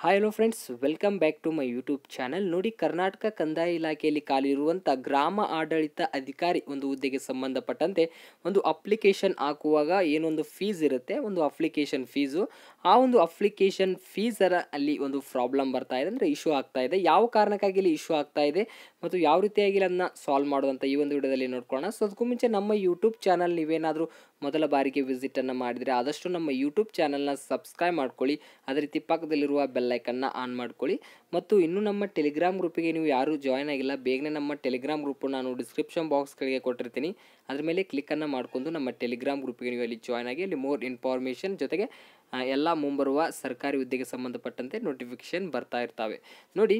Hi hello friends, welcome back to my YouTube channel. ನೋಡಿ, ಕರ್ನಾಟಕ ಕಂದಾಯ ಇಲಾಖೆಯಲ್ಲಿ ಖಾಲಿರುವಂಥ ಗ್ರಾಮ ಆಡಳಿತ ಅಧಿಕಾರಿ ಒಂದು ಹುದ್ದೆಗೆ ಸಂಬಂಧಪಟ್ಟಂತೆ ಒಂದು ಅಪ್ಲಿಕೇಶನ್ ಹಾಕುವಾಗ ಏನೊಂದು ಫೀಸ್ ಇರುತ್ತೆ, ಒಂದು ಅಪ್ಲಿಕೇಶನ್ ಫೀಸು. ಆ ಒಂದು ಅಪ್ಲಿಕೇಶನ್ ಫೀಸರ ಅಲ್ಲಿ ಒಂದು ಪ್ರಾಬ್ಲಮ್ ಬರ್ತಾ ಇದೆ, ಅಂದರೆ ಇಶ್ಯೂ ಆಗ್ತಾ ಇದೆ. ಯಾವ ಕಾರಣಕ್ಕಾಗಿ ಇಲ್ಲಿ ಇಶ್ಯೂ ಆಗ್ತಾ ಇದೆ ಮತ್ತು ಯಾವ ರೀತಿಯಾಗಿ ಅದನ್ನು ಸಾಲ್ವ್ ಮಾಡುವಂಥ ಈ ಒಂದು ವಿಡಿಯೋದಲ್ಲಿ ನೋಡ್ಕೊಳ್ಳೋಣ. ಸೊ ಅದಕ್ಕೂ ಮುಂಚೆ ನಮ್ಮ ಯೂಟ್ಯೂಬ್ ಚಾನಲ್ ನೀವೇನಾದರೂ ಮೊದಲ ಬಾರಿಗೆ ವಿಸಿಟನ್ನು ಮಾಡಿದರೆ ಆದಷ್ಟು ನಮ್ಮ ಯೂಟ್ಯೂಬ್ ಚಾನಲ್ನ ಸಬ್ಸ್ಕ್ರೈಬ್ ಮಾಡ್ಕೊಳ್ಳಿ. ಅದೇ ರೀತಿ ಪಕ್ಕದಲ್ಲಿರುವ ಬೆಲ್ಲೈಕನ್ನ ಆನ್ ಮಾಡ್ಕೊಳ್ಳಿ. ಮತ್ತು ಇನ್ನೂ ನಮ್ಮ ಟೆಲಿಗ್ರಾಮ್ ಗ್ರೂಪಿಗೆ ನೀವು ಯಾರೂ ಜಾಯ್ನ್ ಆಗಿಲ್ಲ, ಬೇಗನೆ ನಮ್ಮ ಟೆಲಿಗ್ರಾಮ್ ಗ್ರೂಪು ನಾನು ಡಿಸ್ಕ್ರಿಪ್ಷನ್ ಬಾಕ್ಸ್ಗಳಿಗೆ ಕೊಟ್ಟಿರ್ತೀನಿ. ಅದ್ರ ಮೇಲೆ ಕ್ಲಿಕ್ಕನ್ನು ಮಾಡಿಕೊಂಡು ನಮ್ಮ ಟೆಲಿಗ್ರಾಮ್ ಗ್ರೂಪಿಗೆ ನೀವು ಅಲ್ಲಿ ಜಾಯ್ನ್ ಆಗಿ ಅಲ್ಲಿ ಮೋರ್ ಇನ್ಫಾರ್ಮೇಷನ್ ಜೊತೆಗೆ ಎಲ್ಲ ಮುಂಬರುವ ಸರ್ಕಾರಿ ಹುದ್ದೆಗೆ ಸಂಬಂಧಪಟ್ಟಂತೆ ನೋಟಿಫಿಕೇಶನ್ ಬರ್ತಾ ಇರ್ತವೆ. ನೋಡಿ,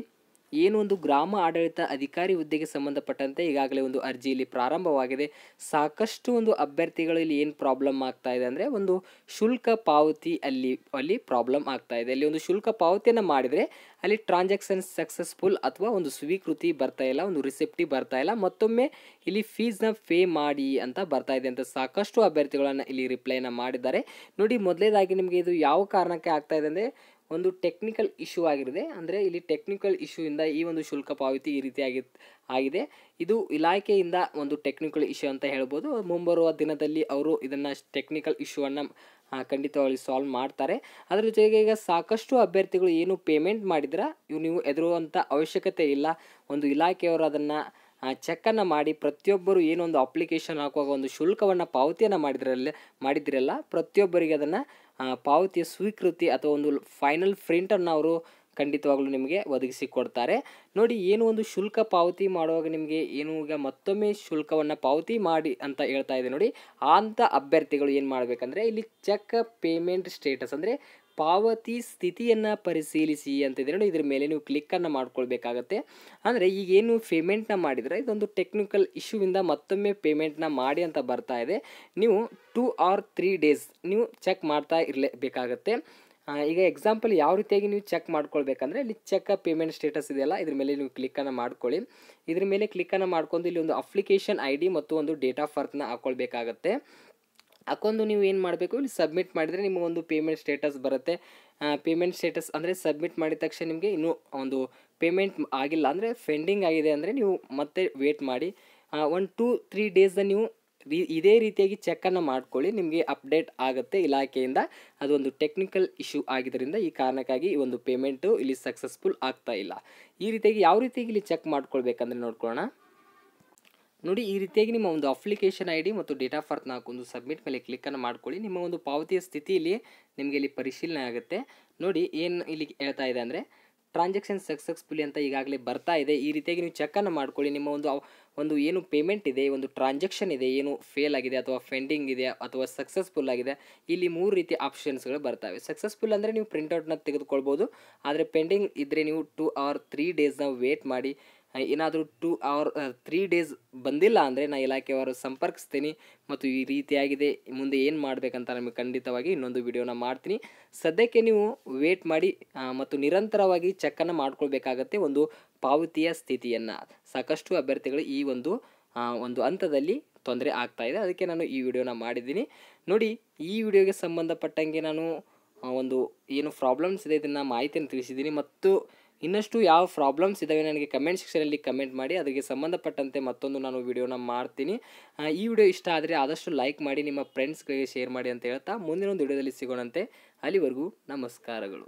ಏನು ಒಂದು ಗ್ರಾಮ ಆಡಳಿತ ಅಧಿಕಾರಿ ಹುದ್ದೆಗೆ ಸಂಬಂಧಪಟ್ಟಂತೆ ಈಗಾಗಲೇ ಒಂದು ಅರ್ಜಿ ಇಲ್ಲಿ ಪ್ರಾರಂಭವಾಗಿದೆ. ಸಾಕಷ್ಟು ಒಂದು ಅಭ್ಯರ್ಥಿಗಳು ಇಲ್ಲಿ ಏನು ಪ್ರಾಬ್ಲಮ್ ಆಗ್ತಾ ಇದೆ ಅಂದರೆ, ಒಂದು ಶುಲ್ಕ ಪಾವತಿ ಅಲ್ಲಿ ಪ್ರಾಬ್ಲಮ್ ಆಗ್ತಾ ಇದೆ. ಅಲ್ಲಿ ಒಂದು ಶುಲ್ಕ ಪಾವತಿಯನ್ನು ಮಾಡಿದರೆ ಅಲ್ಲಿ ಟ್ರಾನ್ಸಾಕ್ಷನ್ ಸಕ್ಸಸ್ಫುಲ್ ಅಥವಾ ಒಂದು ಸ್ವೀಕೃತಿ ಬರ್ತಾ ಇಲ್ಲ, ಒಂದು ರಿಸಿಪ್ಟಿ ಬರ್ತಾ ಇಲ್ಲ, ಮತ್ತೊಮ್ಮೆ ಇಲ್ಲಿ ಫೀಸ್ನ ಪೇ ಮಾಡಿ ಅಂತ ಬರ್ತಾ ಇದೆ ಅಂತ ಸಾಕಷ್ಟು ಅಭ್ಯರ್ಥಿಗಳನ್ನು ಇಲ್ಲಿ ರಿಪ್ಲೈನ ಮಾಡಿದ್ದಾರೆ. ನೋಡಿ, ಮೊದಲೇದಾಗಿ ನಿಮಗೆ ಇದು ಯಾವ ಕಾರಣಕ್ಕೆ ಆಗ್ತಾ ಇದೆ ಅಂದರೆ, ಒಂದು ಟೆಕ್ನಿಕಲ್ ಇಶ್ಯೂ ಆಗಿರುತ್ತೆ. ಅಂದರೆ ಇಲ್ಲಿ ಟೆಕ್ನಿಕಲ್ ಇಶ್ಯೂಯಿಂದ ಈ ಒಂದು ಶುಲ್ಕ ಪಾವತಿ ಈ ರೀತಿಯಾಗಿ ಆಗಿದೆ. ಇದು ಇಲಾಖೆಯಿಂದ ಒಂದು ಟೆಕ್ನಿಕಲ್ ಇಶ್ಯೂ ಅಂತ ಹೇಳ್ಬೋದು. ಮುಂಬರುವ ದಿನದಲ್ಲಿ ಅವರು ಇದನ್ನು ಟೆಕ್ನಿಕಲ್ ಇಶ್ಯೂವನ್ನು ಖಂಡಿತವಾಗಿ ಸಾಲ್ವ್ ಮಾಡ್ತಾರೆ. ಅದರ ಜೊತೆಗೆ ಈಗ ಸಾಕಷ್ಟು ಅಭ್ಯರ್ಥಿಗಳು ಏನು ಪೇಮೆಂಟ್ ಮಾಡಿದ್ರೆ ನೀವು ಹೆದರುವಂಥ ಅವಶ್ಯಕತೆ ಇಲ್ಲ. ಒಂದು ಇಲಾಖೆಯವರು ಅದನ್ನು ಚೆಕ್ಕನ್ನು ಮಾಡಿ ಪ್ರತಿಯೊಬ್ಬರು ಏನೊಂದು ಅಪ್ಲಿಕೇಶನ್ ಹಾಕುವಾಗ ಒಂದು ಶುಲ್ಕವನ್ನು ಪಾವತಿಯನ್ನು ಮಾಡಿದ್ರಲ್ಲ ಪ್ರತಿಯೊಬ್ಬರಿಗೆ ಅದನ್ನು ಪಾವತಿಯ ಸ್ವೀಕೃತಿ ಅಥವಾ ಒಂದು ಫೈನಲ್ ಪ್ರಿಂಟನ್ನು ಅವರು ಖಂಡಿತವಾಗ್ಲೂ ನಿಮಗೆ ಒದಗಿಸಿ ಕೊಡ್ತಾರೆ. ನೋಡಿ, ಏನು ಒಂದು ಶುಲ್ಕ ಪಾವತಿ ಮಾಡುವಾಗ ನಿಮಗೆ ಏನು ಈಗ ಮತ್ತೊಮ್ಮೆ ಶುಲ್ಕವನ್ನು ಪಾವತಿ ಮಾಡಿ ಅಂತ ಹೇಳ್ತಾ ಇದೆ. ನೋಡಿ, ಅಂಥ ಅಭ್ಯರ್ಥಿಗಳು ಏನು ಮಾಡಬೇಕಂದ್ರೆ ಇಲ್ಲಿ ಚೆಕ್ ಪೇಮೆಂಟ್ ಸ್ಟೇಟಸ್ ಅಂದರೆ ಪಾವತಿ ಸ್ಥಿತಿಯನ್ನು ಪರಿಶೀಲಿಸಿ ಅಂತಿದೆ. ನೋಡಿ, ಇದ್ರ ಮೇಲೆ ನೀವು ಕ್ಲಿಕ್ಕನ್ನು ಮಾಡ್ಕೊಳ್ಬೇಕಾಗತ್ತೆ. ಅಂದರೆ ಈಗೇನು ಪೇಮೆಂಟ್ನ ಮಾಡಿದರೆ ಇದೊಂದು ಟೆಕ್ನಿಕಲ್ ಇಶ್ಯೂವಿಂದ ಮತ್ತೊಮ್ಮೆ ಪೇಮೆಂಟ್ನ ಮಾಡಿ ಅಂತ ಬರ್ತಾ ಇದೆ. ನೀವು 2 or 3 days ನೀವು ಚೆಕ್ ಮಾಡ್ತಾ ಇರಲೇಬೇಕಾಗತ್ತೆ. ಈಗ ಎಕ್ಸಾಂಪಲ್ ಯಾವ ರೀತಿಯಾಗಿ ನೀವು ಚೆಕ್ ಮಾಡ್ಕೊಳ್ಬೇಕಂದ್ರೆ, ಇಲ್ಲಿ ಚೆಕ್ ಪೇಮೆಂಟ್ ಸ್ಟೇಟಸ್ ಇದೆಯಲ್ಲ, ಇದ್ರ ಮೇಲೆ ನೀವು ಕ್ಲಿಕ್ಕನ್ನು ಮಾಡ್ಕೊಳ್ಳಿ. ಇದ್ರ ಮೇಲೆ ಕ್ಲಿಕ್ಕನ್ನು ಮಾಡ್ಕೊಂಡು ಇಲ್ಲಿ ಒಂದು ಅಪ್ಲಿಕೇಶನ್ ID ಮತ್ತು ಒಂದು ಡೇಟ್ ಆಫ್ ಬರ್ತ್ನ ಹಾಕ್ಕೊಳ್ಬೇಕಾಗತ್ತೆ. ಹಾಕೊಂಡು ನೀವು ಏನು ಮಾಡಬೇಕು, ಇಲ್ಲಿ ಸಬ್ಮಿಟ್ ಮಾಡಿದರೆ ನಿಮ್ಮ ಒಂದು ಪೇಮೆಂಟ್ ಸ್ಟೇಟಸ್ ಬರುತ್ತೆ. ಪೇಮೆಂಟ್ ಸ್ಟೇಟಸ್ ಅಂದರೆ ಸಬ್ಮಿಟ್ ಮಾಡಿದ ತಕ್ಷಣ ನಿಮಗೆ ಇನ್ನೂ ಒಂದು ಪೇಮೆಂಟ್ ಆಗಿಲ್ಲ ಅಂದರೆ ಪೆಂಡಿಂಗ್ ಆಗಿದೆ ಅಂದರೆ ನೀವು ಮತ್ತೆ ವೇಟ್ ಮಾಡಿ. 1-2-3 days ನೀವು ಇದೇ ರೀತಿಯಾಗಿ ಚೆಕ್ಕನ್ನು ಮಾಡ್ಕೊಳ್ಳಿ, ನಿಮಗೆ ಅಪ್ಡೇಟ್ ಆಗುತ್ತೆ ಇಲಾಖೆಯಿಂದ. ಅದೊಂದು ಟೆಕ್ನಿಕಲ್ ಇಶ್ಯೂ ಆಗಿದ್ದರಿಂದ ಈ ಕಾರಣಕ್ಕಾಗಿ ಈ ಒಂದು ಪೇಮೆಂಟು ಇಲ್ಲಿ ಸಕ್ಸಸ್ಫುಲ್ ಆಗ್ತಾ ಇಲ್ಲ. ಈ ರೀತಿಯಾಗಿ ಯಾವ ರೀತಿಯಾಗಿ ಇಲ್ಲಿ ಚೆಕ್ ಮಾಡ್ಕೊಳ್ಬೇಕಂದ್ರೆ ನೋಡ್ಕೊಳ್ಳೋಣ. ನೋಡಿ, ಈ ರೀತಿಯಾಗಿ ನಿಮ್ಮ ಒಂದು ಅಪ್ಲಿಕೇಶನ್ ID ಮತ್ತು ಡೇಟ್ ಆಫ್ ಬರ್ತ್ನ ಹಾಕೊಂಡು ಸಬ್ಮಿಟ್ ಮೇಲೆ ಕ್ಲಿಕ್ಕನ್ನು ಮಾಡ್ಕೊಳ್ಳಿ. ನಿಮ್ಮ ಒಂದು ಪಾವತಿಯ ಸ್ಥಿತಿಯಲ್ಲಿ ನಿಮಗೆ ಇಲ್ಲಿ ಪರಿಶೀಲನೆ ಆಗುತ್ತೆ. ನೋಡಿ, ಏನು ಇಲ್ಲಿ ಹೇಳ್ತಾ ಇದೆ ಅಂದರೆ ಟ್ರಾನ್ಸಾಕ್ಷನ್ ಸಕ್ಸಸ್ಫುಲಿ ಅಂತ ಈಗಾಗಲೇ ಬರ್ತಾ ಇದೆ. ಈ ರೀತಿಯಾಗಿ ನೀವು ಚೆಕ್ಕನ್ನು ಮಾಡ್ಕೊಳ್ಳಿ. ನಿಮ್ಮ ಒಂದು ಏನು ಪೇಮೆಂಟ್ ಇದೆ, ಒಂದು ಟ್ರಾನ್ಸಾಕ್ಷನ್ ಇದೆ, ಏನು ಫೇಲ್ ಆಗಿದೆ ಅಥವಾ ಪೆಂಡಿಂಗ್ ಇದೆ ಅಥವಾ ಸಕ್ಸಸ್ಫುಲ್ ಆಗಿದೆ, ಇಲ್ಲಿ 3 ರೀತಿಯ ಆಪ್ಷನ್ಸ್ಗಳು ಬರ್ತವೆ. ಸಕ್ಸಸ್ಫುಲ್ ಅಂದರೆ ನೀವು ಪ್ರಿಂಟೌಟ್ನ ತೆಗೆದುಕೊಳ್ಬೋದು, ಆದರೆ ಪೆಂಡಿಂಗ್ ಇದ್ದರೆ ನೀವು 2 or 3 days ವೇಟ್ ಮಾಡಿ. ಏನಾದರೂ 2 or 3 days ಬಂದಿಲ್ಲ ಅಂದರೆ ನಾನು ಇಲಾಖೆಯವರು ಸಂಪರ್ಕಿಸ್ತೀನಿ ಮತ್ತು ಈ ರೀತಿಯಾಗಿದೆ ಮುಂದೆ ಏನು ಮಾಡಬೇಕಂತ ನಮಗೆ ಖಂಡಿತವಾಗಿ ಇನ್ನೊಂದು ವಿಡಿಯೋನ ಮಾಡ್ತೀನಿ. ಸದ್ಯಕ್ಕೆ ನೀವು ವೇಟ್ ಮಾಡಿ ಮತ್ತು ನಿರಂತರವಾಗಿ ಚೆಕ್ಕನ್ನು ಮಾಡ್ಕೊಳ್ಬೇಕಾಗತ್ತೆ ಒಂದು ಪಾವತಿಯ ಸ್ಥಿತಿಯನ್ನು. ಸಾಕಷ್ಟು ಅಭ್ಯರ್ಥಿಗಳು ಈ ಒಂದು ಹಂತದಲ್ಲಿ ತೊಂದರೆ ಆಗ್ತಾ ಇದೆ, ಅದಕ್ಕೆ ನಾನು ಈ ವಿಡಿಯೋನ ಮಾಡಿದ್ದೀನಿ. ನೋಡಿ, ಈ ವಿಡಿಯೋಗೆ ಸಂಬಂಧಪಟ್ಟಂಗೆ ನಾನು ಒಂದು ಏನು ಪ್ರಾಬ್ಲಮ್ಸ್ ಇದೆ ಇದನ್ನು ಮಾಹಿತಿಯನ್ನು ತಿಳಿಸಿದ್ದೀನಿ. ಮತ್ತು ಇನ್ನಷ್ಟು ಯಾವ ಪ್ರಾಬ್ಲಮ್ಸ್ ಇದ್ದಾವೆ ನನಗೆ ಕಮೆಂಟ್ ಸೆಕ್ಷನಲ್ಲಿ ಕಮೆಂಟ್ ಮಾಡಿ, ಅದಕ್ಕೆ ಸಂಬಂಧಪಟ್ಟಂತೆ ಮತ್ತೊಂದು ನಾನು ವಿಡಿಯೋನ ಮಾಡ್ತೀನಿ. ಈ ವಿಡಿಯೋ ಇಷ್ಟ ಆದರೆ ಆದಷ್ಟು ಲೈಕ್ ಮಾಡಿ, ನಿಮ್ಮ ಫ್ರೆಂಡ್ಸ್ಗಳಿಗೆ ಶೇರ್ ಮಾಡಿ ಅಂತ ಹೇಳ್ತಾ ಮುಂದಿನ ಒಂದು ವಿಡಿಯೋದಲ್ಲಿ ಸಿಗೋಣಂತೆ. ಅಲ್ಲಿವರೆಗೂ ನಮಸ್ಕಾರಗಳು.